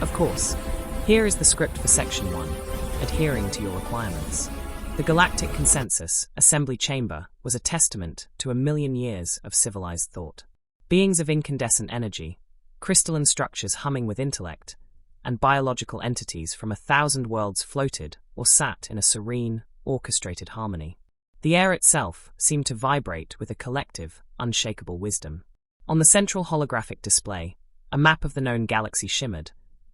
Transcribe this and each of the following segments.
Of course, here is the script for Section 1, adhering to your requirements. The Galactic Consensus Assembly Chamber was a testament to 1,000,000 years of civilized thought. Beings of incandescent energy, crystalline structures humming with intellect, and biological entities from 1,000 worlds floated or sat in a serene, orchestrated harmony. The air itself seemed to vibrate with a collective, unshakable wisdom. On the central holographic display, a map of the known galaxy shimmered,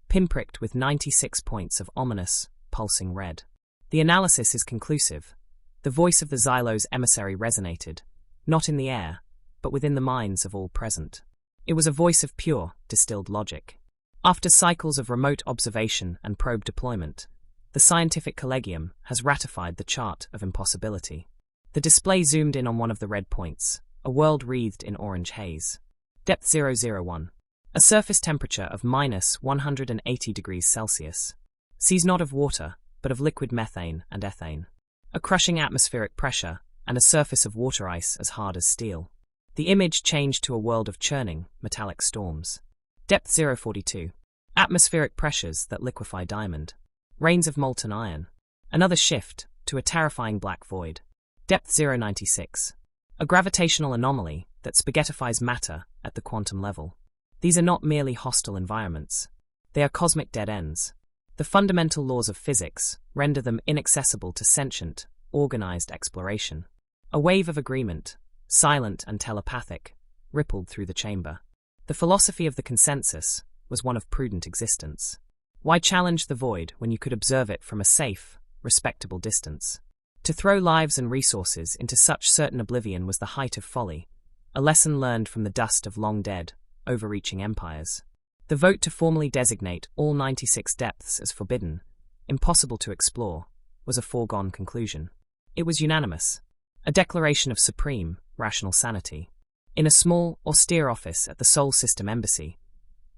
pinpricked with 96 points of ominous, pulsing red. The analysis is conclusive. The voice of the Xylo's emissary resonated, not in the air, but within the minds of all present. It was a voice of pure, distilled logic. After cycles of remote observation and probe deployment, the scientific collegium has ratified the chart of impossibility. The display zoomed in on one of the red points, a world wreathed in orange haze. Depth 001. A surface temperature of -180 degrees Celsius. Seas not of water, but of liquid methane and ethane. A crushing atmospheric pressure, and a surface of water ice as hard as steel. The image changed to a world of churning, metallic storms. Depth 042. Atmospheric pressures that liquefy diamond. Rains of molten iron. Another shift, to a terrifying black void. Depth 096. A gravitational anomaly that spaghettifies matter at the quantum level. These are not merely hostile environments. They are cosmic dead ends. The fundamental laws of physics render them inaccessible to sentient, organized exploration. A wave of agreement, silent and telepathic, rippled through the chamber. The philosophy of the consensus was one of prudent existence. Why challenge the void when you could observe it from a safe, respectable distance? To throw lives and resources into such certain oblivion was the height of folly, a lesson learned from the dust of long-dead, overreaching empires. The vote to formally designate all 96 depths as forbidden, impossible to explore, was a foregone conclusion. It was unanimous, a declaration of supreme, rational sanity. In a small, austere office at the Sol System Embassy,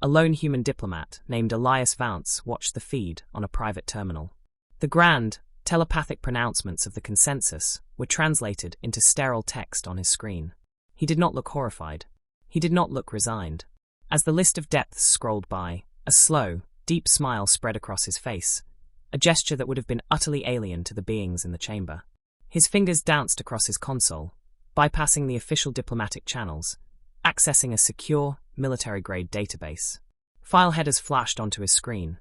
a lone human diplomat named Elias Vance watched the feed on a private terminal. The grand, telepathic pronouncements of the consensus were translated into sterile text on his screen. He did not look horrified. He did not look resigned. As the list of depths scrolled by, a slow, deep smile spread across his face, a gesture that would have been utterly alien to the beings in the chamber. His fingers danced across his console, bypassing the official diplomatic channels, accessing a secure, military-grade database. File headers flashed onto his screen.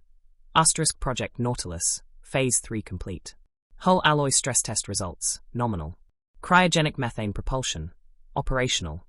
Asterisk Project Nautilus, Phase 3 complete. Hull alloy stress test results, nominal. Cryogenic methane propulsion, operational.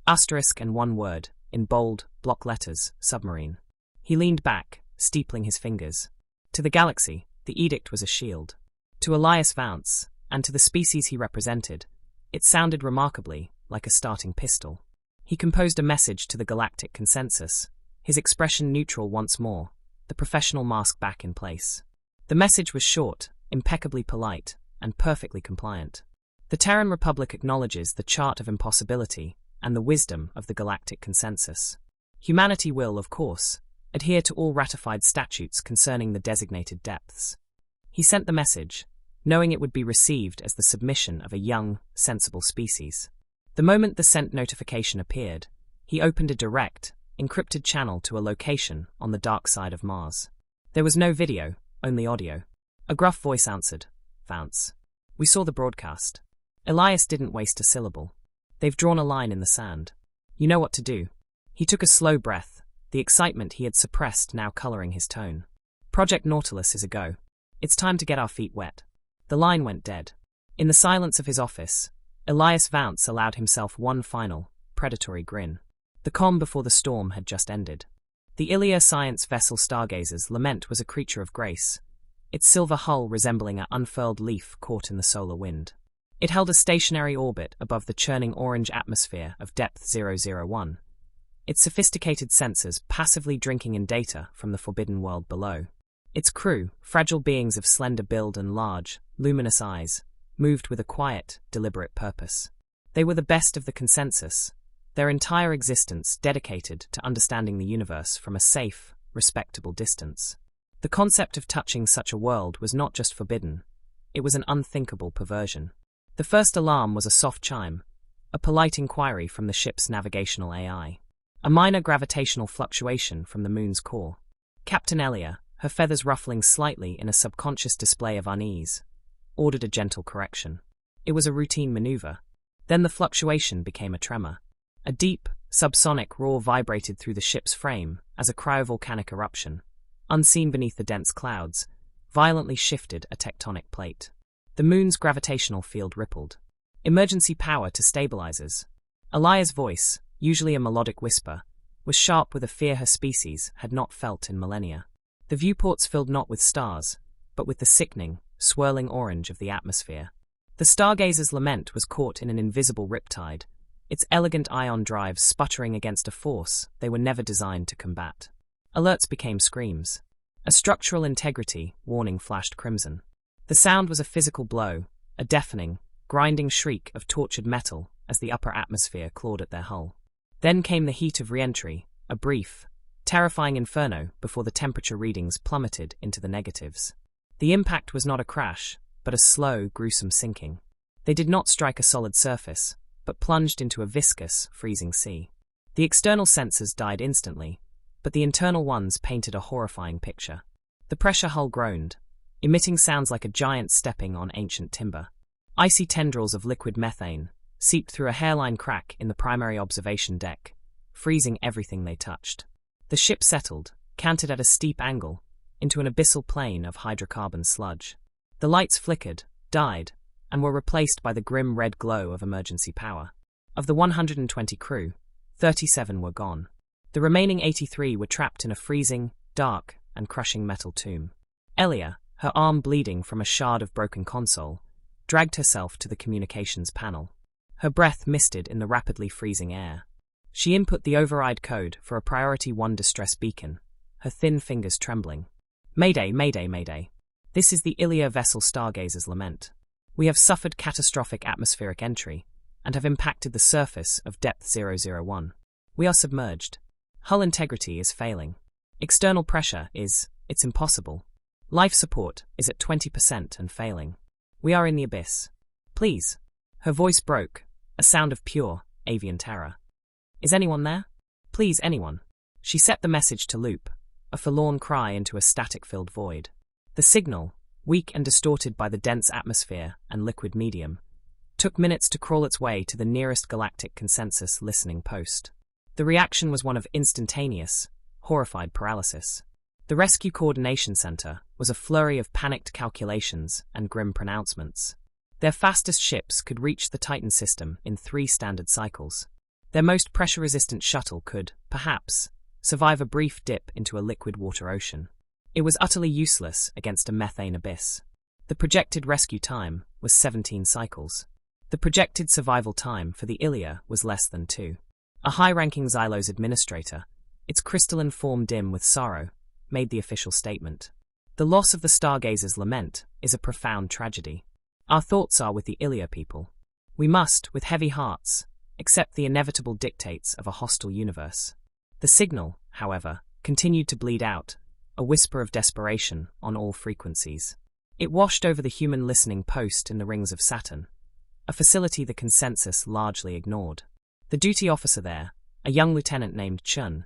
Asterisk and one word, in bold, block letters, submarine. He leaned back, steepling his fingers. To the galaxy, the edict was a shield. To Elias Vance, and to the species he represented, it sounded remarkably like a starting pistol. He composed a message to the Galactic Consensus, his expression neutral once more, the professional mask back in place. The message was short, impeccably polite, and perfectly compliant. The Terran Republic acknowledges the chart of impossibility and the wisdom of the Galactic Consensus. Humanity will, of course, adhere to all ratified statutes concerning the designated depths. He sent the message, knowing it would be received as the submission of a young, sensible species. The moment the sent notification appeared, he opened a direct, encrypted channel to a location on the dark side of Mars. There was no video, only audio. A gruff voice answered, "Vance. We saw the broadcast." Elias didn't waste a syllable. "They've drawn a line in the sand. You know what to do." He took a slow breath, the excitement he had suppressed now coloring his tone. "Project Nautilus is a go. It's time to get our feet wet." The line went dead. In the silence of his office, Elias Vance allowed himself one final, predatory grin. The calm before the storm had just ended. The Ilia science vessel Stargazer's lament was a creature of grace, its silver hull resembling an unfurled leaf caught in the solar wind. It held a stationary orbit above the churning orange atmosphere of depth 001, its sophisticated sensors passively drinking in data from the forbidden world below. Its crew, fragile beings of slender build and large, luminous eyes, moved with a quiet, deliberate purpose. They were the best of the consensus, their entire existence dedicated to understanding the universe from a safe, respectable distance. The concept of touching such a world was not just forbidden, it was an unthinkable perversion. The first alarm was a soft chime, a polite inquiry from the ship's navigational AI. A minor gravitational fluctuation from the moon's core. Captain Elia, her feathers ruffling slightly in a subconscious display of unease, ordered a gentle correction. It was a routine maneuver. Then the fluctuation became a tremor. A deep, subsonic roar vibrated through the ship's frame as a cryovolcanic eruption, unseen beneath the dense clouds, violently shifted a tectonic plate. The moon's gravitational field rippled. Emergency power to stabilizers. Elia's voice, usually a melodic whisper, was sharp with a fear her species had not felt in millennia. The viewports filled not with stars, but with the sickening, swirling orange of the atmosphere. The stargazer's lament was caught in an invisible riptide, its elegant ion drives sputtering against a force they were never designed to combat. Alerts became screams. A structural integrity warning flashed crimson. The sound was a physical blow, a deafening, grinding shriek of tortured metal as the upper atmosphere clawed at their hull. Then came the heat of re-entry, a brief, terrifying inferno before the temperature readings plummeted into the negatives. The impact was not a crash, but a slow, gruesome sinking. They did not strike a solid surface, but plunged into a viscous, freezing sea. The external sensors died instantly, but the internal ones painted a horrifying picture. The pressure hull groaned, emitting sounds like a giant stepping on ancient timber. Icy tendrils of liquid methane seeped through a hairline crack in the primary observation deck, freezing everything they touched. The ship settled, canted at a steep angle, into an abyssal plain of hydrocarbon sludge. The lights flickered, died, and were replaced by the grim red glow of emergency power. Of the 120 crew, 37 were gone. The remaining 83 were trapped in a freezing, dark, and crushing metal tomb. Elia, her arm bleeding from a shard of broken console, dragged herself to the communications panel. Her breath misted in the rapidly freezing air. She input the override code for a Priority 1 distress beacon, her thin fingers trembling. Mayday, mayday, mayday. This is the Ilia vessel Stargazer's lament. We have suffered catastrophic atmospheric entry and have impacted the surface of depth 001. We are submerged. Hull integrity is failing. External pressure it's impossible. Life support is at 20% and failing. We are in the abyss. Please. Her voice broke, a sound of pure, avian terror. Is anyone there? Please, anyone. She set the message to loop, a forlorn cry into a static-filled void. The signal, weak and distorted by the dense atmosphere and liquid medium, took minutes to crawl its way to the nearest galactic consensus listening post. The reaction was one of instantaneous, horrified paralysis. The Rescue Coordination Center was a flurry of panicked calculations and grim pronouncements. Their fastest ships could reach the Titan system in 3 standard cycles. Their most pressure-resistant shuttle could, perhaps, survive a brief dip into a liquid water ocean. It was utterly useless against a methane abyss. The projected rescue time was 17 cycles. The projected survival time for the Ilia was less than 2. A high-ranking Xylos administrator, its crystalline form dim with sorrow, made the official statement. The loss of the Stargazer's lament is a profound tragedy. Our thoughts are with the Ilia people. We must, with heavy hearts, accept the inevitable dictates of a hostile universe. The signal, however, continued to bleed out, a whisper of desperation on all frequencies. It washed over the human listening post in the rings of Saturn, a facility the consensus largely ignored. The duty officer there, a young lieutenant named Chun,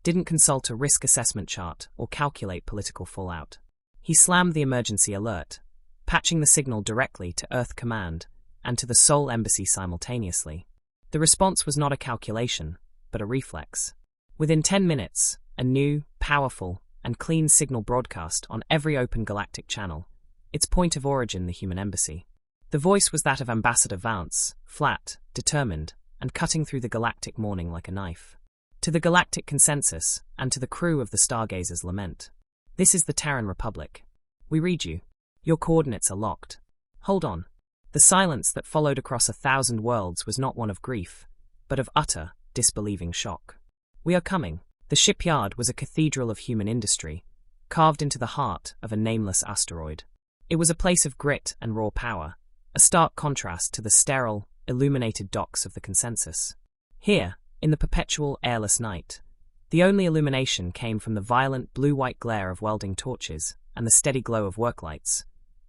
didn't consult a risk assessment chart or calculate political fallout. He slammed the emergency alert, patching the signal directly to Earth Command and to the Seoul Embassy simultaneously. The response was not a calculation, but a reflex. Within 10 minutes, a new, powerful, and clean signal broadcast on every open galactic channel, its point of origin the human embassy. The voice was that of Ambassador Vance, flat, determined, and cutting through the galactic morning like a knife. To the galactic consensus, and to the crew of the Stargazer's lament. This is the Terran Republic. We read you. Your coordinates are locked. Hold on. The silence that followed across 1,000 worlds was not one of grief, but of utter, disbelieving shock. We are coming. The shipyard was a cathedral of human industry, carved into the heart of a nameless asteroid. It was a place of grit and raw power, a stark contrast to the sterile, illuminated docks of the consensus. Here, in the perpetual, airless night, the only illumination came from the violent blue-white glare of welding torches and the steady glow of work lights,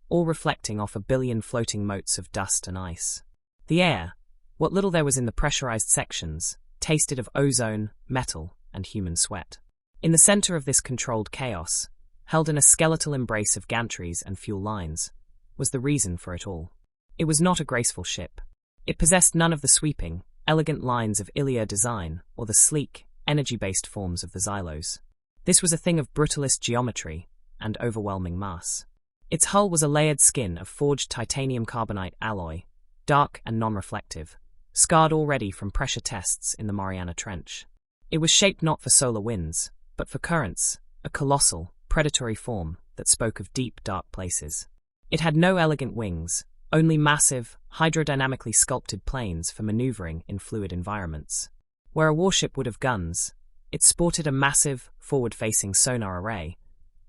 all reflecting off a billion floating motes of dust and ice. The air, what little there was in the pressurized sections, tasted of ozone, metal, and human sweat. In the center of this controlled chaos, held in a skeletal embrace of gantries and fuel lines, was the reason for it all. It was not a graceful ship. It possessed none of the sweeping, elegant lines of Ilia design or the sleek, energy-based forms of the Xylos. This was a thing of brutalist geometry and overwhelming mass. Its hull was a layered skin of forged titanium carbonate alloy, dark and non-reflective, scarred already from pressure tests in the Mariana Trench. It was shaped not for solar winds, but for currents, a colossal, predatory form that spoke of deep, dark places. It had no elegant wings, only massive, hydrodynamically sculpted planes for maneuvering in fluid environments. Where a warship would have guns, it sported a massive, forward-facing sonar array,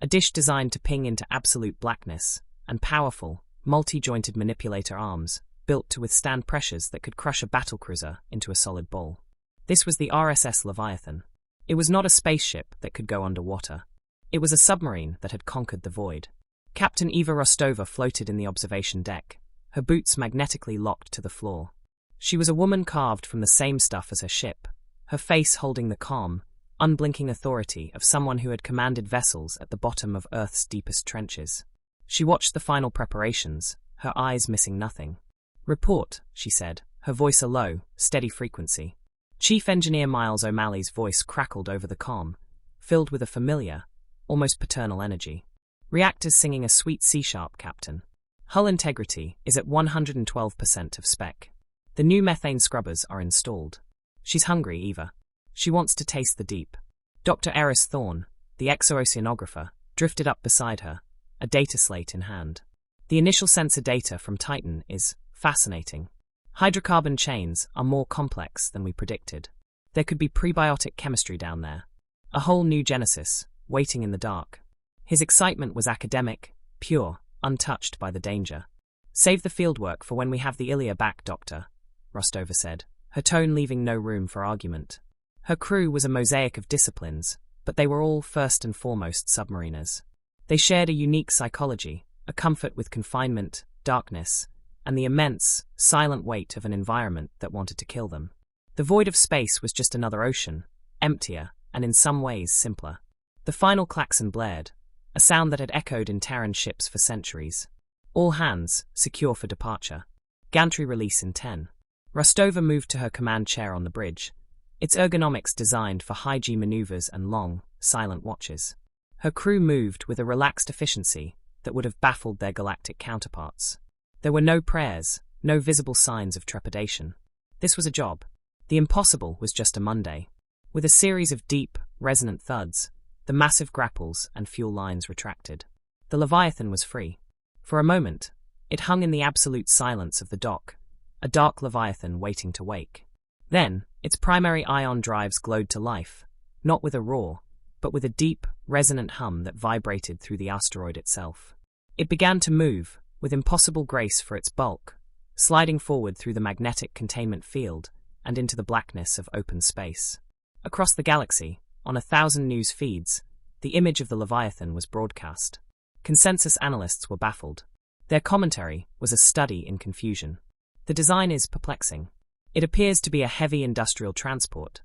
a dish designed to ping into absolute blackness, and powerful, multi-jointed manipulator arms, built to withstand pressures that could crush a battlecruiser into a solid ball. This was the RSS Leviathan. It was not a spaceship that could go underwater. It was a submarine that had conquered the void. Captain Eva Rostova floated in the observation deck, her boots magnetically locked to the floor. She was a woman carved from the same stuff as her ship, her face holding the calm, unblinking authority of someone who had commanded vessels at the bottom of Earth's deepest trenches. She watched the final preparations, her eyes missing nothing. "Report," she said, her voice a low, steady frequency. Chief Engineer Miles O'Malley's voice crackled over the comm, filled with a familiar, almost paternal energy. "Reactors singing a sweet C-sharp, Captain. Hull integrity is at 112% of spec. The new methane scrubbers are installed. She's hungry, Eva. She wants to taste the deep." Dr. Eris Thorne, the exo-oceanographer, drifted up beside her, a data slate in hand. "The initial sensor data from Titan is fascinating. Hydrocarbon chains are more complex than we predicted. There could be prebiotic chemistry down there. A whole new genesis, waiting in the dark." His excitement was academic, pure, untouched by the danger. "Save the fieldwork for when we have the Ilia back, Doctor," Rostova said, her tone leaving no room for argument. Her crew was a mosaic of disciplines, but they were all first and foremost submariners. They shared a unique psychology, a comfort with confinement, darkness, and the immense, silent weight of an environment that wanted to kill them. The void of space was just another ocean, emptier, and in some ways simpler. The final klaxon blared, a sound that had echoed in Terran ships for centuries. All hands, secure for departure. Gantry release in 10. Rostova moved to her command chair on the bridge, its ergonomics designed for high-G maneuvers and long, silent watches. Her crew moved with a relaxed efficiency that would have baffled their galactic counterparts. There were no prayers, no visible signs of trepidation. This was a job. The impossible was just a Monday. With a series of deep, resonant thuds, the massive grapples and fuel lines retracted. The Leviathan was free. For a moment, it hung in the absolute silence of the dock, a dark Leviathan waiting to wake. Then, its primary ion drives glowed to life, not with a roar, but with a deep, resonant hum that vibrated through the asteroid itself. It began to move, with impossible grace for its bulk, sliding forward through the magnetic containment field and into the blackness of open space. Across the galaxy, on 1,000 news feeds, the image of the Leviathan was broadcast. Consensus analysts were baffled. Their commentary was a study in confusion. The design is perplexing. It appears to be a heavy industrial transport,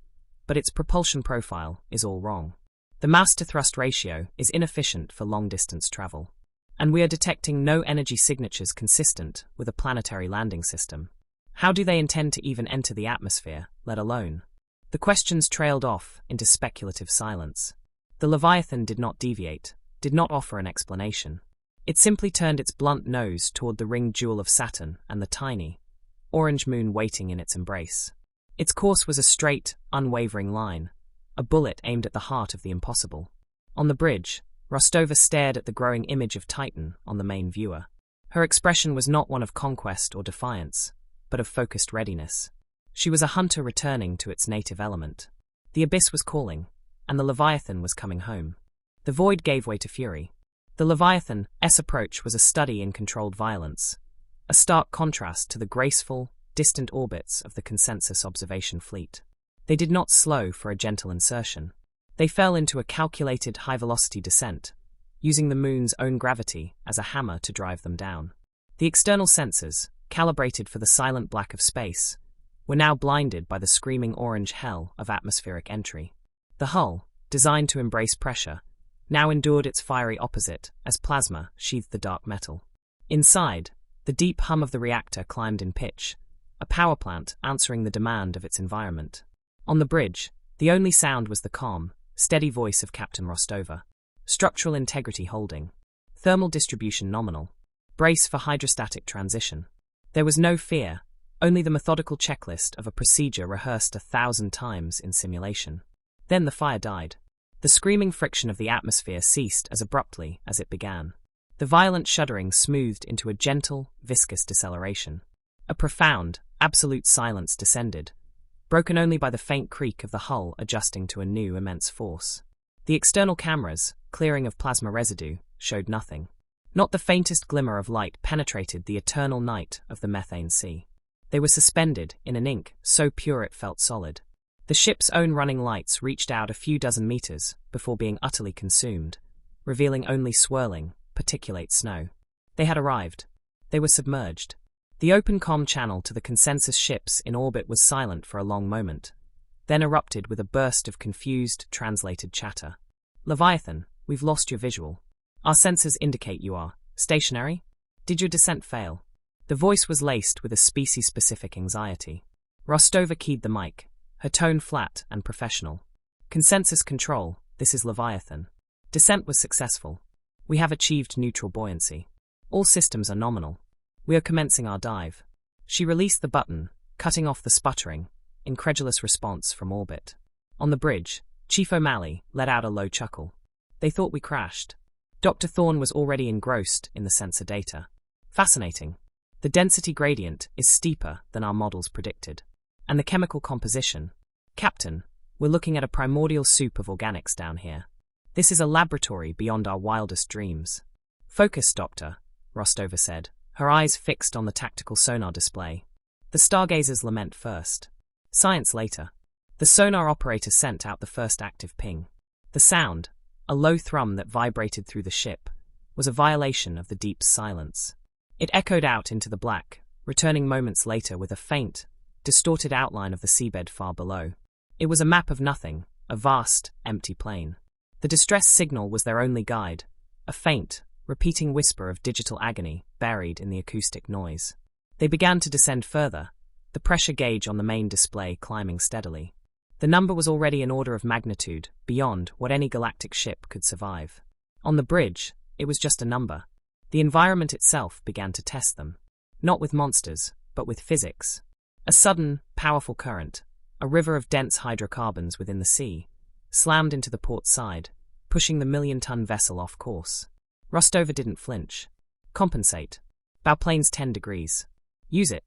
but its propulsion profile is all wrong. The mass-to-thrust ratio is inefficient for long-distance travel, and we are detecting no energy signatures consistent with a planetary landing system. How do they intend to even enter the atmosphere, let alone? The questions trailed off into speculative silence. The Leviathan did not deviate, did not offer an explanation. It simply turned its blunt nose toward the ringed jewel of Saturn and the tiny, orange moon waiting in its embrace. Its course was a straight, unwavering line, a bullet aimed at the heart of the impossible. On the bridge, Rostova stared at the growing image of Titan on the main viewer. Her expression was not one of conquest or defiance, but of focused readiness. She was a hunter returning to its native element. The abyss was calling, and the Leviathan was coming home. The void gave way to fury. The Leviathan's approach was a study in controlled violence, a stark contrast to the graceful, distant orbits of the consensus observation fleet. They did not slow for a gentle insertion. They fell into a calculated high-velocity descent, using the moon's own gravity as a hammer to drive them down. The external sensors, calibrated for the silent black of space, were now blinded by the screaming orange hell of atmospheric entry. The hull, designed to embrace pressure, now endured its fiery opposite as plasma sheathed the dark metal. Inside, the deep hum of the reactor climbed in pitch, a power plant answering the demand of its environment. On the bridge, the only sound was the calm, steady voice of Captain Rostova. Structural integrity holding. Thermal distribution nominal. Brace for hydrostatic transition. There was no fear, only the methodical checklist of a procedure rehearsed 1,000 times in simulation. Then the fire died. The screaming friction of the atmosphere ceased as abruptly as it began. The violent shuddering smoothed into a gentle, viscous deceleration. A profound, absolute silence descended, broken only by the faint creak of the hull adjusting to a new immense force. The external cameras, clearing of plasma residue, showed nothing. Not the faintest glimmer of light penetrated the eternal night of the methane sea. They were suspended in an ink so pure it felt solid. The ship's own running lights reached out a few dozen meters before being utterly consumed, revealing only swirling, particulate snow. They had arrived. They were submerged. The open comm channel to the consensus ships in orbit was silent for a long moment, then erupted with a burst of confused, translated chatter. Leviathan, we've lost your visual. Our sensors indicate you are stationary. Did your descent fail? The voice was laced with a species-specific anxiety. Rostova keyed the mic, her tone flat and professional. Consensus control, this is Leviathan. Descent was successful. We have achieved neutral buoyancy. All systems are nominal. We are commencing our dive. She released the button, cutting off the sputtering, incredulous response from orbit. On the bridge, Chief O'Malley let out a low chuckle. They thought we crashed. Dr. Thorne was already engrossed in the sensor data. Fascinating. The density gradient is steeper than our models predicted. And the chemical composition. Captain, we're looking at a primordial soup of organics down here. This is a laboratory beyond our wildest dreams. Focus, Doctor, Rostova said, her eyes fixed on the tactical sonar display. The stargazers lament first. Science later. The sonar operator sent out the first active ping. The sound, a low thrum that vibrated through the ship, was a violation of the deep silence. It echoed out into the black, returning moments later with a faint, distorted outline of the seabed far below. It was a map of nothing, a vast, empty plain. The distress signal was their only guide, a faint, repeating whisper of digital agony buried in the acoustic noise. They began to descend further, the pressure gauge on the main display climbing steadily. The number was already an order of magnitude beyond what any galactic ship could survive. On the bridge, it was just a number. The environment itself began to test them. Not with monsters, but with physics. A sudden, powerful current, a river of dense hydrocarbons within the sea, slammed into the port side, pushing the million-ton vessel off course. Rostova didn't flinch. Compensate. Bow planes 10 degrees. Use it.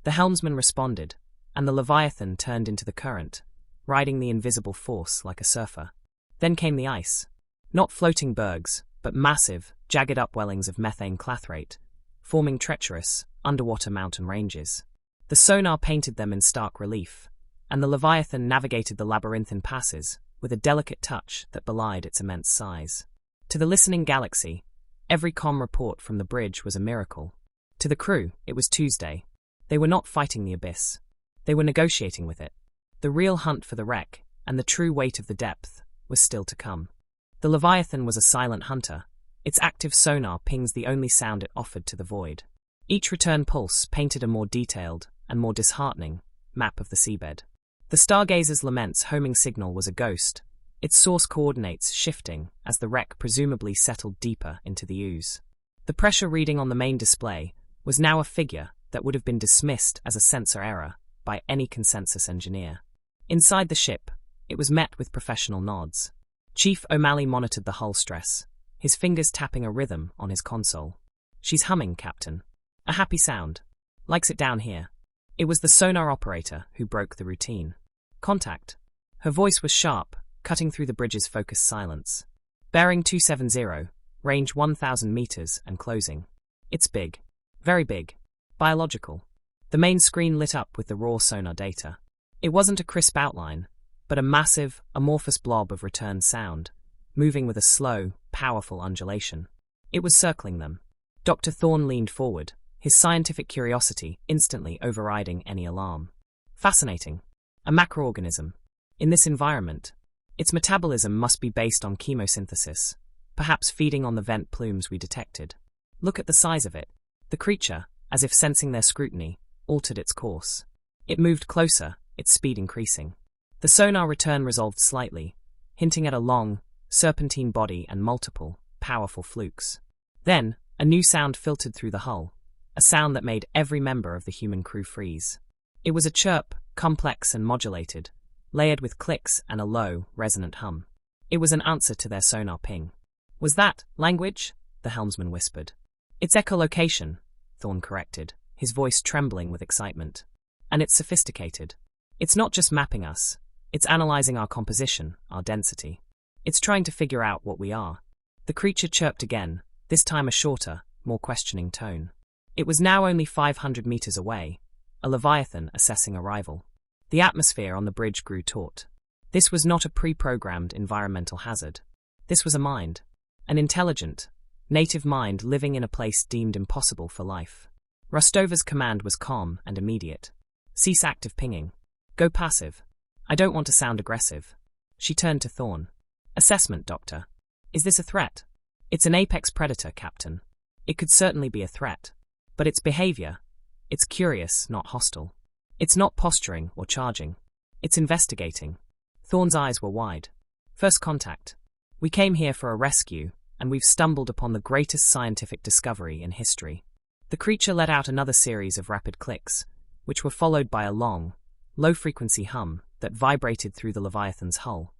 The helmsman responded, and the Leviathan turned into the current, riding the invisible force like a surfer. Then came the ice. Not floating bergs, but massive, jagged upwellings of methane clathrate, forming treacherous, underwater mountain ranges. The sonar painted them in stark relief, and the Leviathan navigated the labyrinthine passes with a delicate touch that belied its immense size. To the listening galaxy, every comm report from the bridge was a miracle. To the crew, it was Tuesday. They were not fighting the abyss. They were negotiating with it. The real hunt for the wreck, and the true weight of the depth, was still to come. The Leviathan was a silent hunter. Its active sonar pings the only sound it offered to the void. Each return pulse painted a more detailed, and more disheartening, map of the seabed. The stargazer's lament's homing signal was a ghost, its source coordinates shifting as the wreck presumably settled deeper into the ooze. The pressure reading on the main display was now a figure that would have been dismissed as a sensor error by any consensus engineer. Inside the ship, it was met with professional nods. Chief O'Malley monitored the hull stress, his fingers tapping a rhythm on his console. She's humming, Captain. A happy sound. Likes it down here. It was the sonar operator who broke the routine. Contact. Her voice was sharp, cutting through the bridge's focused silence. Bearing 270, range 1,000 meters and closing. It's big. Very big. Biological. The main screen lit up with the raw sonar data. It wasn't a crisp outline, but a massive, amorphous blob of return sound, moving with a slow, powerful undulation. It was circling them. Dr. Thorne leaned forward, his scientific curiosity instantly overriding any alarm. Fascinating. A macroorganism. In this environment, Its metabolism must be based on chemosynthesis, perhaps feeding on the vent plumes we detected. Look at the size of it. The creature, as if sensing their scrutiny, altered its course. It moved closer, its speed increasing. The sonar return resolved slightly, hinting at a long, serpentine body and multiple, powerful flukes. Then, a new sound filtered through the hull, a sound that made every member of the human crew freeze. It was a chirp, complex and modulated, layered with clicks and a low, resonant hum. It was an answer to their sonar ping. Was that language? The helmsman whispered. It's echolocation, Thorne corrected, his voice trembling with excitement. And it's sophisticated. It's not just mapping us, it's analyzing our composition, our density. It's trying to figure out what we are. The creature chirped again, this time a shorter, more questioning tone. It was now only 500 meters away, a leviathan assessing arrival. The atmosphere on the bridge grew taut. This was not a pre-programmed environmental hazard. This was a mind. An intelligent, native mind living in a place deemed impossible for life. Rostova's command was calm and immediate. Cease active pinging. Go passive. I don't want to sound aggressive. She turned to Thorne. Assessment, Doctor. Is this a threat? It's an apex predator, Captain. It could certainly be a threat. But its behavior, it's curious, not hostile. It's not posturing or charging. It's investigating. Thorne's eyes were wide. First contact. We came here for a rescue, and we've stumbled upon the greatest scientific discovery in history. The creature let out another series of rapid clicks, which were followed by a long, low-frequency hum that vibrated through the Leviathan's hull,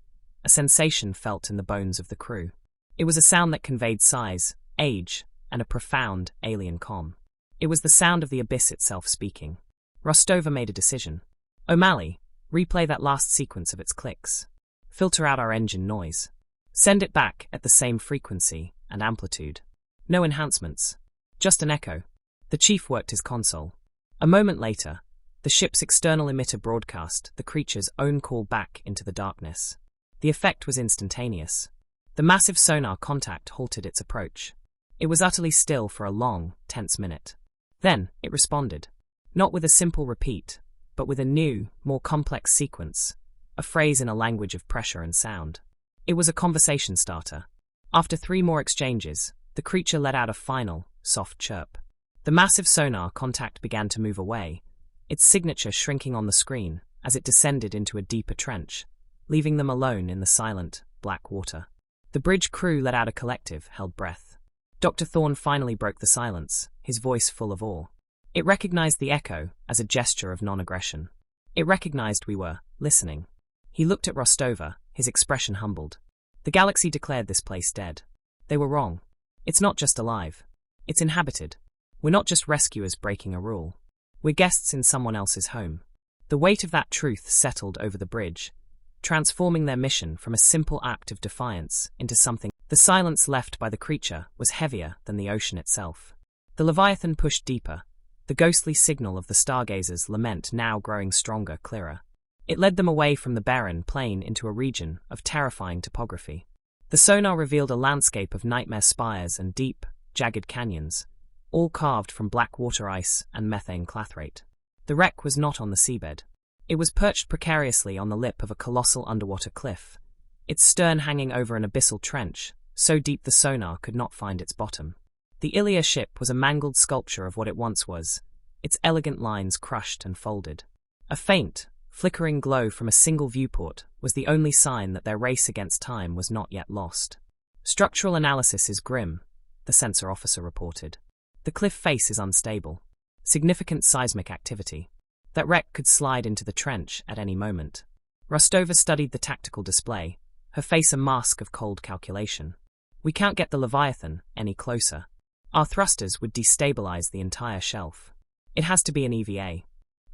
a sensation felt in the bones of the crew. It was a sound that conveyed size, age, and a profound, alien calm. It was the sound of the abyss itself speaking. Rostova made a decision. O'Malley, replay that last sequence of its clicks. Filter out our engine noise. Send it back at the same frequency and amplitude. No enhancements. Just an echo. The chief worked his console. A moment later, the ship's external emitter broadcast the creature's own call back into the darkness. The effect was instantaneous. The massive sonar contact halted its approach. It was utterly still for a long, tense minute. Then, it responded. Not with a simple repeat, but with a new, more complex sequence, a phrase in a language of pressure and sound. It was a conversation starter. After 3 more exchanges, the creature let out a final, soft chirp. The massive sonar contact began to move away, its signature shrinking on the screen as it descended into a deeper trench, leaving them alone in the silent, black water. The bridge crew let out a collective, held breath. Dr. Thorne finally broke the silence, his voice full of awe. It recognized the echo as a gesture of non-aggression. It recognized we were listening. He looked at Rostova, his expression humbled. The galaxy declared this place dead. They were wrong. It's not just alive. It's inhabited. We're not just rescuers breaking a rule. We're guests in someone else's home. The weight of that truth settled over the bridge, transforming their mission from a simple act of defiance into something. The silence left by the creature was heavier than the ocean itself. The Leviathan pushed deeper, the ghostly signal of the stargazers' lament now growing stronger, clearer. It led them away from the barren plain into a region of terrifying topography. The sonar revealed a landscape of nightmare spires and deep, jagged canyons, all carved from black water ice and methane clathrate. The wreck was not on the seabed. It was perched precariously on the lip of a colossal underwater cliff, its stern hanging over an abyssal trench, so deep the sonar could not find its bottom. The Ilia ship was a mangled sculpture of what it once was, its elegant lines crushed and folded. A faint, flickering glow from a single viewport was the only sign that their race against time was not yet lost. Structural analysis is grim, the sensor officer reported. The cliff face is unstable. Significant seismic activity. That wreck could slide into the trench at any moment. Rostova studied the tactical display, her face a mask of cold calculation. We can't get the Leviathan any closer. Our thrusters would destabilize the entire shelf. It has to be an EVA.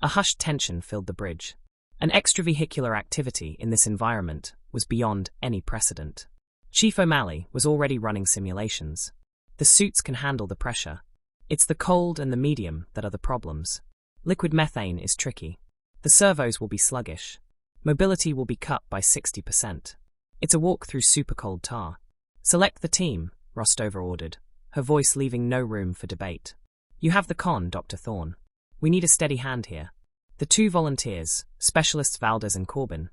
A hushed tension filled the bridge. An extravehicular activity in this environment was beyond any precedent. Chief O'Malley was already running simulations. The suits can handle the pressure. It's the cold and the medium that are the problems. Liquid methane is tricky. The servos will be sluggish. Mobility will be cut by 60%. It's a walk through super-cold tar. Select the team, Rostova ordered, her voice leaving no room for debate. You have the con, Dr. Thorne. We need a steady hand here. The 2 volunteers, specialists Valdez and Corbin,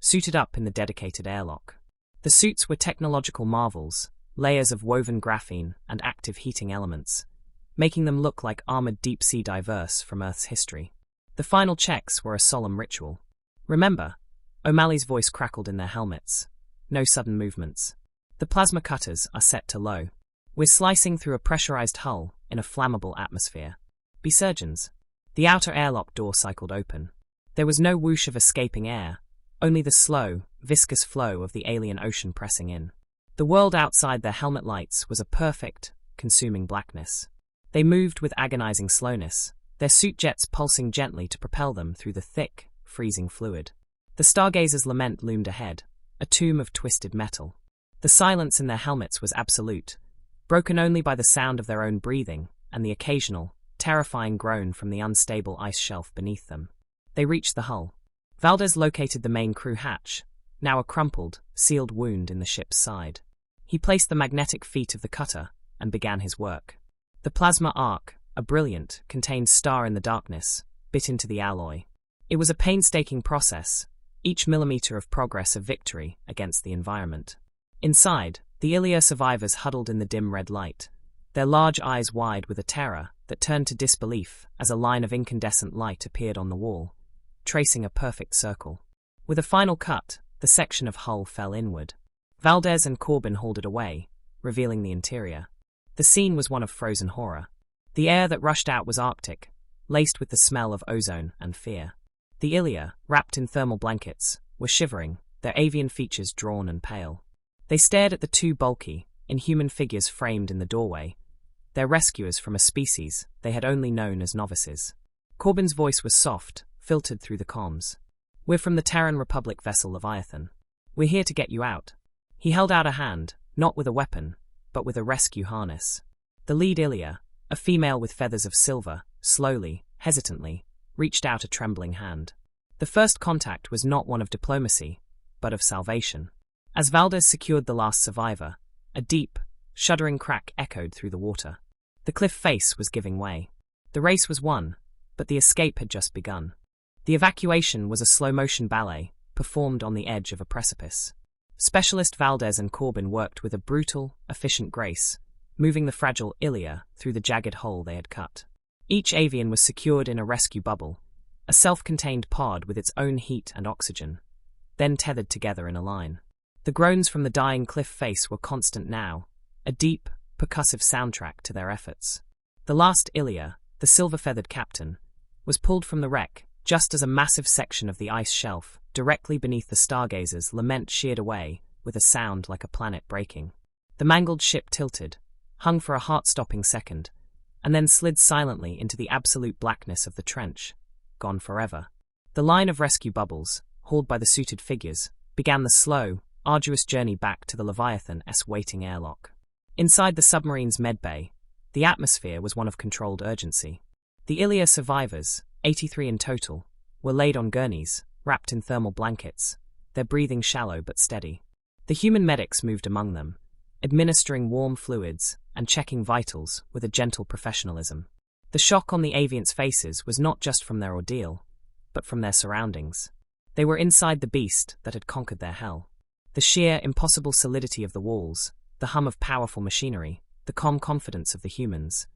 suited up in the dedicated airlock. The suits were technological marvels, layers of woven graphene and active heating elements, making them look like armored deep-sea divers from Earth's history. The final checks were a solemn ritual. "Remember," O'Malley's voice crackled in their helmets. "No sudden movements. The plasma cutters are set to low. We're slicing through a pressurized hull in a flammable atmosphere. Be surgeons." The outer airlock door cycled open. There was no whoosh of escaping air, only the slow, viscous flow of the alien ocean pressing in. The world outside their helmet lights was a perfect, consuming blackness. They moved with agonizing slowness, their suit jets pulsing gently to propel them through the thick, freezing fluid. The stargazers' lament loomed ahead, a tomb of twisted metal. The silence in their helmets was absolute, broken only by the sound of their own breathing and the occasional, terrifying groan from the unstable ice shelf beneath them. They reached the hull. Valdez located the main crew hatch, now a crumpled, sealed wound in the ship's side. He placed the magnetic feet of the cutter and began his work. The plasma arc, a brilliant, contained star in the darkness, bit into the alloy. It was a painstaking process, each millimeter of progress a victory against the environment. Inside, the Ilia survivors huddled in the dim red light, their large eyes wide with a terror that turned to disbelief as a line of incandescent light appeared on the wall, tracing a perfect circle. With a final cut, the section of hull fell inward. Valdez and Corbin hauled it away, revealing the interior. The scene was one of frozen horror. The air that rushed out was arctic, laced with the smell of ozone and fear. The Ilia, wrapped in thermal blankets, were shivering, their avian features drawn and pale. They stared at the two bulky, inhuman figures framed in the doorway, their rescuers from a species they had only known as novices. Corbin's voice was soft, filtered through the comms. "We're from the Terran Republic vessel Leviathan. We're here to get you out." He held out a hand, not with a weapon, but with a rescue harness. The lead Ilia, a female with feathers of silver, slowly, hesitantly, reached out a trembling hand. The first contact was not one of diplomacy, but of salvation. As Valdez secured the last survivor, a deep, shuddering crack echoed through the water. The cliff face was giving way. The race was won, but the escape had just begun. The evacuation was a slow-motion ballet, performed on the edge of a precipice. Specialist Valdez and Corbin worked with a brutal, efficient grace, moving the fragile Ilia through the jagged hole they had cut. Each avian was secured in a rescue bubble, a self-contained pod with its own heat and oxygen, then tethered together in a line. The groans from the dying cliff face were constant now, a deep, percussive soundtrack to their efforts. The last Ilia, the silver-feathered captain, was pulled from the wreck just as a massive section of the ice shelf, directly beneath the stargazers' lament sheared away with a sound like a planet breaking. The mangled ship tilted, hung for a heart-stopping second, and then slid silently into the absolute blackness of the trench, gone forever. The line of rescue bubbles, hauled by the suited figures, began the slow, arduous journey back to the Leviathan-esque waiting airlock. Inside the submarine's medbay, the atmosphere was one of controlled urgency. The Ilia survivors, 83 in total, were laid on gurneys, wrapped in thermal blankets, their breathing shallow but steady. The human medics moved among them, administering warm fluids and checking vitals with a gentle professionalism. The shock on the avians' faces was not just from their ordeal, but from their surroundings. They were inside the beast that had conquered their hell. The sheer, impossible solidity of the walls, the hum of powerful machinery, the calm confidence of the humans.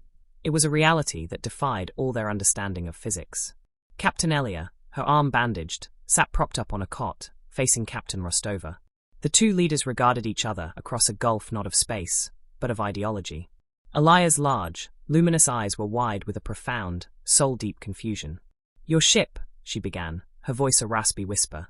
It was a reality that defied all their understanding of physics. Captain Elia, her arm bandaged, sat propped up on a cot, facing Captain Rostova. The two leaders regarded each other across a gulf not of space, but of ideology. Elia's large, luminous eyes were wide with a profound, soul-deep confusion. "Your ship," she began, her voice a raspy whisper.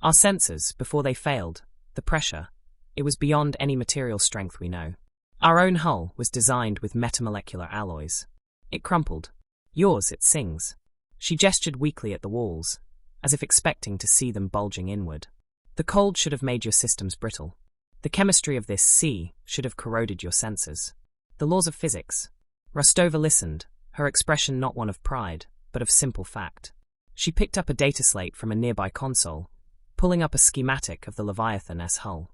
"Our sensors, before they failed, the pressure, it was beyond any material strength we know. Our own hull was designed with metamolecular alloys. It crumpled. Yours, it sings." She gestured weakly at the walls, as if expecting to see them bulging inward. "The cold should have made your systems brittle. The chemistry of this sea should have corroded your sensors. The laws of physics." Rostova listened, her expression not one of pride, but of simple fact. She picked up a data slate from a nearby console, pulling up a schematic of the Leviathan-esque hull.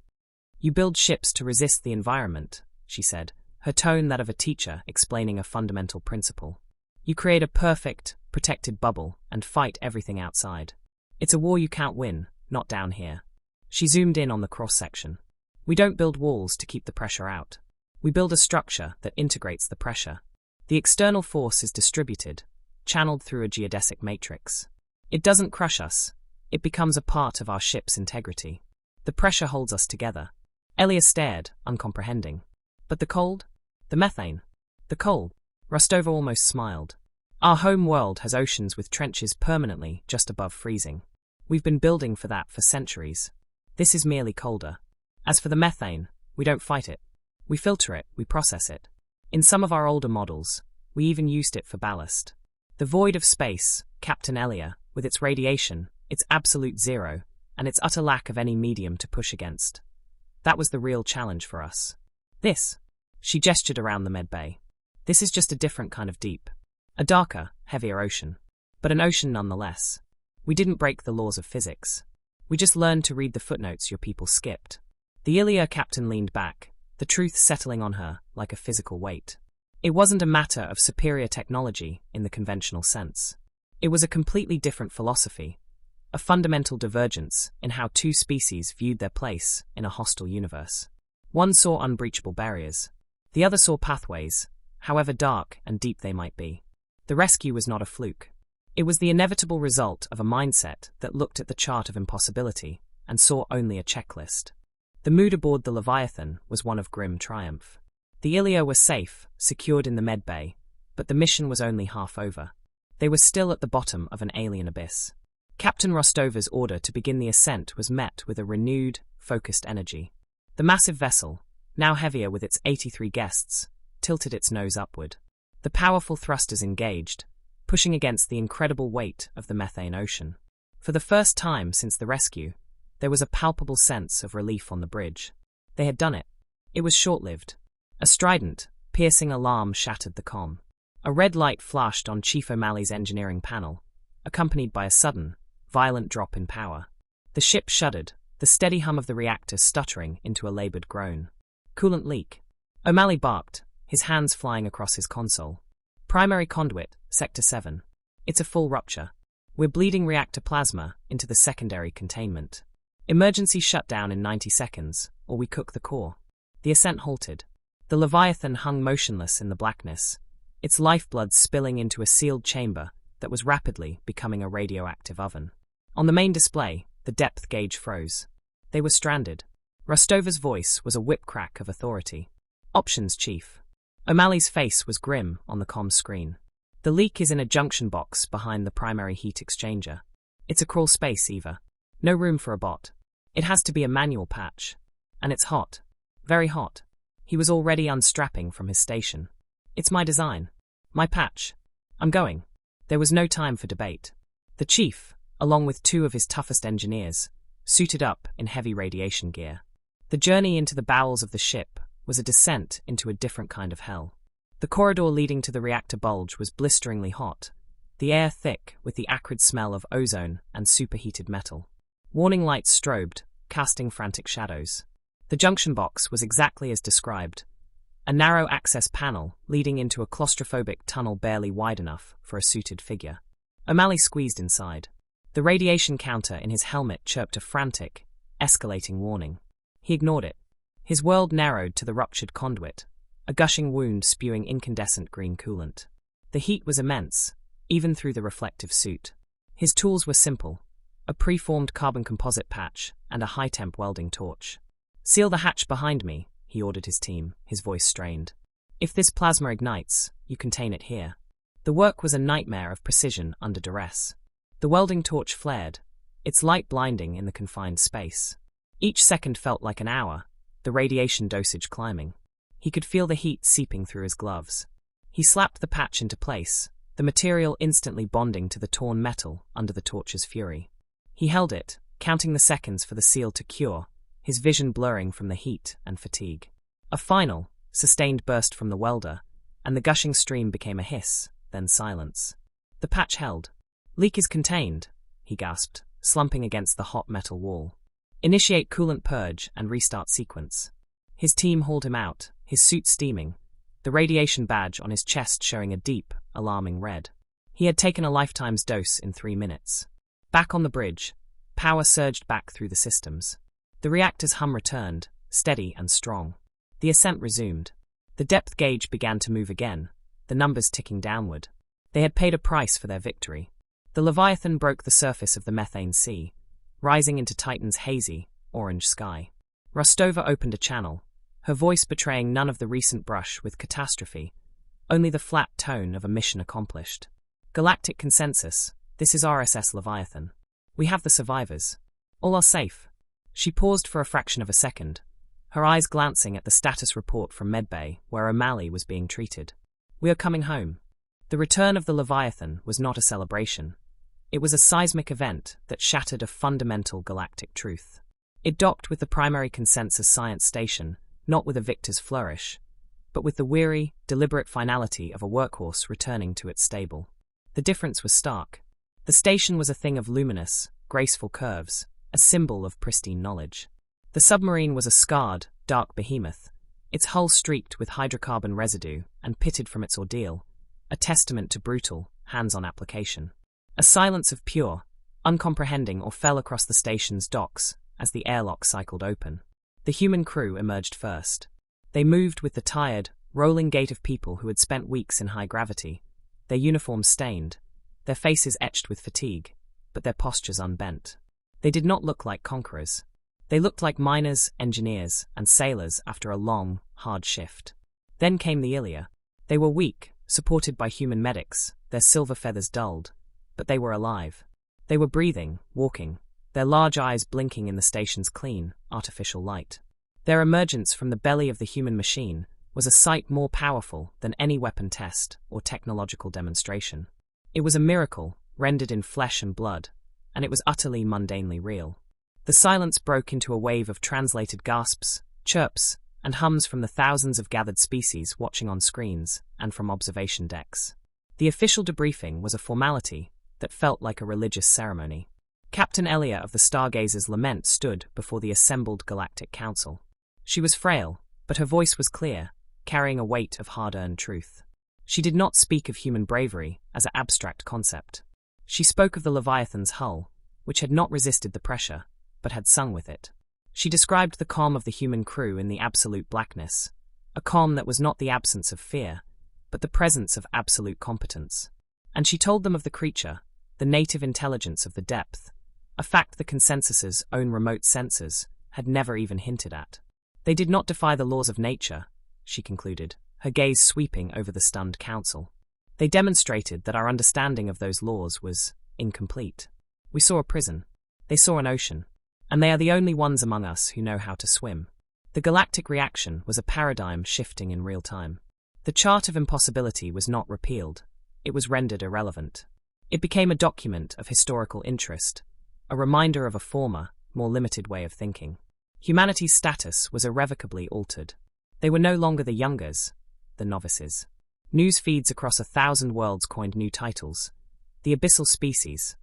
"You build ships to resist the environment," she said, her tone that of a teacher explaining a fundamental principle. "You create a perfect, protected bubble and fight everything outside. It's a war you can't win, not down here." She zoomed in on the cross-section. We don't build walls to keep the pressure out. We build a structure that integrates the pressure. The external force is distributed, channeled through a geodesic matrix. It doesn't crush us. It becomes a part of our ship's integrity. The pressure holds us together. Elia stared, uncomprehending. But the cold? The methane? The coal? Rostova almost smiled. Our home world has oceans with trenches permanently just above freezing. We've been building for that for centuries. This is merely colder. As for the methane, we don't fight it. We filter it, we process it. In some of our older models, we even used it for ballast. The void of space, Captain Elia, with its radiation, its absolute zero, and its utter lack of any medium to push against. That was the real challenge for us. This, she gestured around the med bay. This is just a different kind of deep. A darker, heavier ocean. But an ocean nonetheless. We didn't break the laws of physics. We just learned to read the footnotes your people skipped. The Ilia captain leaned back, the truth settling on her like a physical weight. It wasn't a matter of superior technology in the conventional sense. It was a completely different philosophy, a fundamental divergence in how two species viewed their place in a hostile universe. One saw unbreachable barriers. The other saw pathways, however dark and deep they might be. The rescue was not a fluke. It was the inevitable result of a mindset that looked at the chart of impossibility and saw only a checklist. The mood aboard the Leviathan was one of grim triumph. The Ilia were safe, secured in the med bay, but the mission was only half over. They were still at the bottom of an alien abyss. Captain Rostova's order to begin the ascent was met with a renewed, focused energy. The massive vessel, now heavier with its 83 guests, tilted its nose upward. The powerful thrusters engaged, pushing against the incredible weight of the methane ocean. For the first time since the rescue, there was a palpable sense of relief on the bridge. They had done it. It was short-lived. A strident, piercing alarm shattered the comm. A red light flashed on Chief O'Malley's engineering panel, accompanied by a sudden, violent drop in power. The ship shuddered, the steady hum of the reactor stuttering into a labored groan. Coolant leak. O'Malley barked, his hands flying across his console. Primary conduit, Sector 7. It's a full rupture. We're bleeding reactor plasma into the secondary containment. Emergency shutdown in 90 seconds, or we cook the core. The ascent halted. The Leviathan hung motionless in the blackness, its lifeblood spilling into a sealed chamber that was rapidly becoming a radioactive oven. On the main display, the depth gauge froze. They were stranded. Rostova's voice was a whip-crack of authority. Options, Chief. O'Malley's face was grim on the comm screen. The leak is in a junction box behind the primary heat exchanger. It's a crawl space, Eva. No room for a bot. It has to be a manual patch. And it's hot. Very hot. He was already unstrapping from his station. It's my design. My patch. I'm going. There was no time for debate. The chief, along with two of his toughest engineers, suited up in heavy radiation gear. The journey into the bowels of the ship was a descent into a different kind of hell. The corridor leading to the reactor bulge was blisteringly hot, the air thick with the acrid smell of ozone and superheated metal. Warning lights strobed, casting frantic shadows. The junction box was exactly as described, a narrow access panel leading into a claustrophobic tunnel barely wide enough for a suited figure. O'Malley squeezed inside. The radiation counter in his helmet chirped a frantic, escalating warning. He ignored it. His world narrowed to the ruptured conduit, a gushing wound spewing incandescent green coolant. The heat was immense, even through the reflective suit. His tools were simple, a preformed carbon composite patch and a high-temp welding torch. "Seal the hatch behind me," he ordered his team, his voice strained. "If this plasma ignites, you contain it here." The work was a nightmare of precision under duress. The welding torch flared, its light blinding in the confined space. Each second felt like an hour, the radiation dosage climbing. He could feel the heat seeping through his gloves. He slapped the patch into place, the material instantly bonding to the torn metal under the torch's fury. He held it, counting the seconds for the seal to cure, his vision blurring from the heat and fatigue. A final, sustained burst from the welder, and the gushing stream became a hiss, then silence. The patch held. "Leak is contained," he gasped, slumping against the hot metal wall. "Initiate coolant purge and restart sequence." His team hauled him out, his suit steaming, the radiation badge on his chest showing a deep, alarming red. He had taken a lifetime's dose in 3 minutes. Back on the bridge, power surged back through the systems. The reactor's hum returned, steady and strong. The ascent resumed. The depth gauge began to move again, the numbers ticking downward. They had paid a price for their victory. The Leviathan broke the surface of the methane sea, rising into Titan's hazy, orange sky. Rostova opened a channel, her voice betraying none of the recent brush with catastrophe, only the flat tone of a mission accomplished. Galactic Consensus, this is RSS Leviathan. We have the survivors. All are safe. She paused for a fraction of a second, her eyes glancing at the status report from Medbay, where O'Malley was being treated. We are coming home. The return of the Leviathan was not a celebration. It was a seismic event that shattered a fundamental galactic truth. It docked with the primary consensus science station, not with a victor's flourish, but with the weary, deliberate finality of a workhorse returning to its stable. The difference was stark. The station was a thing of luminous, graceful curves, a symbol of pristine knowledge. The submarine was a scarred, dark behemoth, its hull streaked with hydrocarbon residue and pitted from its ordeal, a testament to brutal, hands-on application. A silence of pure, uncomprehending or fell across the station's docks as the airlock cycled open. The human crew emerged first. They moved with the tired, rolling gait of people who had spent weeks in high gravity, their uniforms stained, their faces etched with fatigue, but their postures unbent. They did not look like conquerors. They looked like miners, engineers, and sailors after a long, hard shift. Then came the Ilia. They were weak, supported by human medics, their silver feathers dulled, but they were alive. They were breathing, walking, their large eyes blinking in the station's clean, artificial light. Their emergence from the belly of the human machine was a sight more powerful than any weapon test or technological demonstration. It was a miracle, rendered in flesh and blood, and it was utterly mundanely real. The silence broke into a wave of translated gasps, chirps, and hums from the thousands of gathered species watching on screens and from observation decks. The official debriefing was a formality that felt like a religious ceremony. Captain Elia of the Stargazer's Lament stood before the assembled Galactic Council. She was frail, but her voice was clear, carrying a weight of hard-earned truth. She did not speak of human bravery as an abstract concept. She spoke of the Leviathan's hull, which had not resisted the pressure, but had sung with it. She described the calm of the human crew in the absolute blackness, a calm that was not the absence of fear, but the presence of absolute competence. And she told them of the creature, the native intelligence of the depth, a fact the consensus's own remote sensors had never even hinted at. They did not defy the laws of nature, she concluded, her gaze sweeping over the stunned council. They demonstrated that our understanding of those laws was incomplete. We saw a prison. They saw an ocean. And they are the only ones among us who know how to swim. The galactic reaction was a paradigm shifting in real time. The chart of impossibility was not repealed. It was rendered irrelevant. It became a document of historical interest, a reminder of a former, more limited way of thinking. Humanity's status was irrevocably altered. They were no longer the youngers, the novices. News feeds across 1,000 worlds coined new titles. The abyssal species,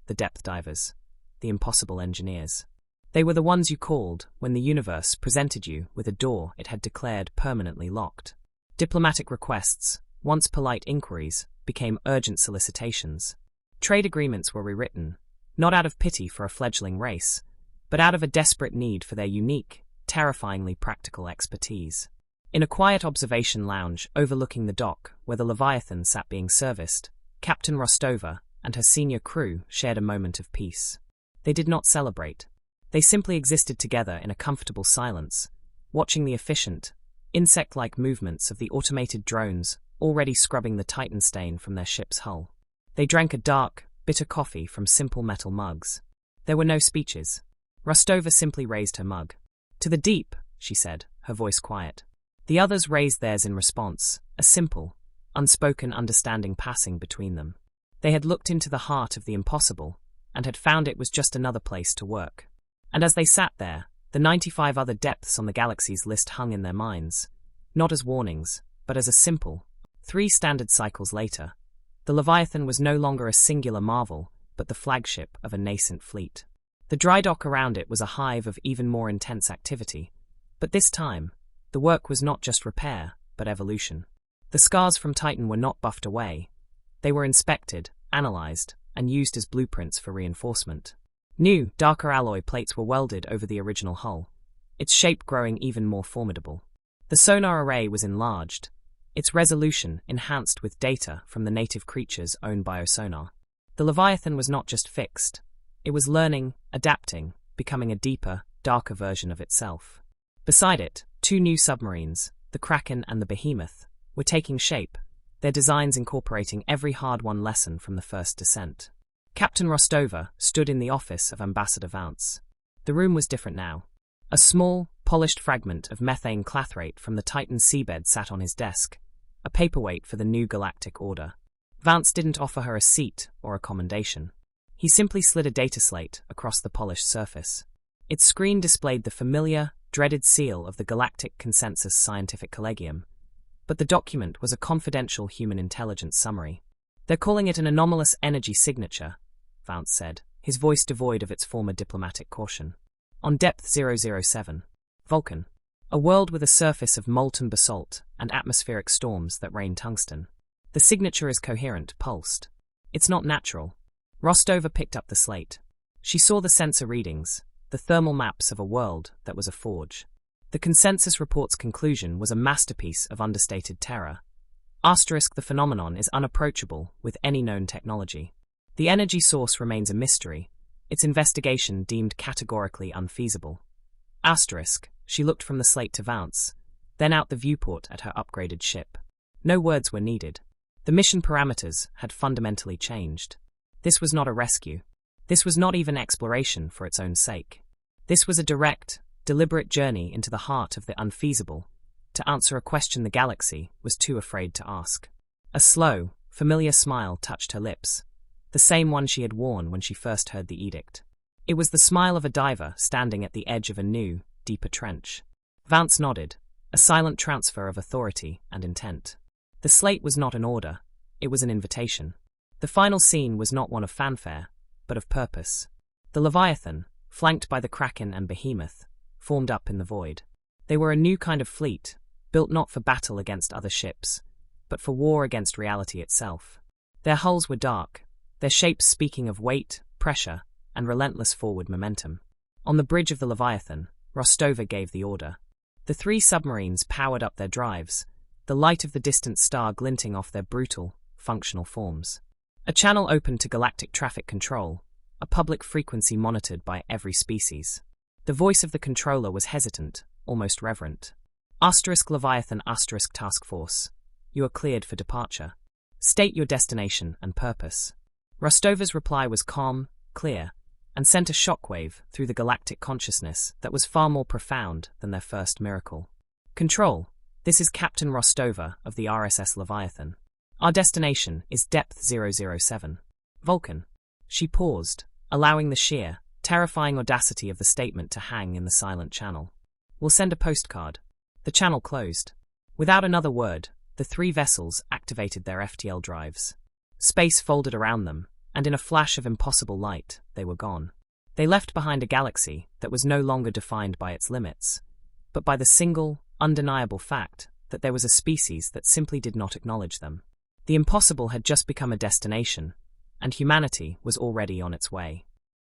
the depth divers, the impossible engineers. They were the ones you called when the universe presented you with a door it had declared permanently locked. Diplomatic requests, once polite inquiries, became urgent solicitations. Trade agreements were rewritten, not out of pity for a fledgling race, but out of a desperate need for their unique, terrifyingly practical expertise. In a quiet observation lounge overlooking the dock where the Leviathan sat being serviced, Captain Rostova and her senior crew shared a moment of peace. They did not celebrate. They simply existed together in a comfortable silence, watching the efficient, insect-like movements of the automated drones already scrubbing the Titan stain from their ship's hull. They drank a dark, bitter coffee from simple metal mugs. There were no speeches. Rostova simply raised her mug. "To the deep," she said, her voice quiet. The others raised theirs in response, a simple, unspoken understanding passing between them. They had looked into the heart of the impossible, and had found it was just another place to work. And as they sat there, the 95 other depths on the galaxy's list hung in their minds, not as warnings, but as a simple, 3 standard cycles later. The Leviathan was no longer a singular marvel, but the flagship of a nascent fleet. The dry dock around it was a hive of even more intense activity, but this time, the work was not just repair, but evolution. The scars from Titan were not buffed away. They were inspected, analyzed, and used as blueprints for reinforcement. New, darker alloy plates were welded over the original hull, its shape growing even more formidable. The sonar array was enlarged, its resolution enhanced with data from the native creature's own biosonar. The Leviathan was not just fixed, it was learning, adapting, becoming a deeper, darker version of itself. Beside it, two new submarines, the Kraken and the Behemoth, were taking shape, their designs incorporating every hard-won lesson from the first descent. Captain Rostova stood in the office of Ambassador Vance. The room was different now. A small, polished fragment of methane clathrate from the Titan seabed sat on his desk, a paperweight for the new galactic order. Vance didn't offer her a seat or a commendation. He simply slid a data slate across the polished surface. Its screen displayed the familiar, dreaded seal of the Galactic Consensus Scientific Collegium, but the document was a confidential human intelligence summary. "They're calling it an anomalous energy signature," Vance said, his voice devoid of its former diplomatic caution. "On depth 007. Vulcan. A world with a surface of molten basalt and atmospheric storms that rain tungsten. The signature is coherent, pulsed. It's not natural." Rostova picked up the slate. She saw the sensor readings, the thermal maps of a world that was a forge. The consensus report's conclusion was a masterpiece of understated terror. The phenomenon is unapproachable with any known technology. The energy source remains a mystery, its investigation deemed categorically unfeasible. She looked from the slate to Vance, then out the viewport at her upgraded ship. No words were needed. The mission parameters had fundamentally changed. This was not a rescue. This was not even exploration for its own sake. This was a direct, deliberate journey into the heart of the unfeasible, to answer a question the galaxy was too afraid to ask. A slow, familiar smile touched her lips, the same one she had worn when she first heard the edict. It was the smile of a diver standing at the edge of a new, deeper trench. Vance nodded, a silent transfer of authority and intent. The slate was not an order, it was an invitation. The final scene was not one of fanfare, but of purpose. The Leviathan, flanked by the Kraken and Behemoth, formed up in the void. They were a new kind of fleet, built not for battle against other ships, but for war against reality itself. Their hulls were dark, their shapes speaking of weight, pressure, and relentless forward momentum. On the bridge of the Leviathan, Rostova gave the order. The three submarines powered up their drives, the light of the distant star glinting off their brutal, functional forms. A channel opened to galactic traffic control, a public frequency monitored by every species. The voice of the controller was hesitant, almost reverent. Leviathan Task Force. You are cleared for departure. State your destination and purpose. Rostova's reply was calm, clear, and sent a shockwave through the galactic consciousness that was far more profound than their first miracle. Control, this is Captain Rostova of the RSS Leviathan. Our destination is depth 007. Vulcan. She paused, allowing the sheer, terrifying audacity of the statement to hang in the silent channel. We'll send a postcard. The channel closed. Without another word, the three vessels activated their FTL drives. Space folded around them, and in a flash of impossible light, they were gone. They left behind a galaxy that was no longer defined by its limits, but by the single, undeniable fact that there was a species that simply did not acknowledge them. The impossible had just become a destination, and humanity was already on its way.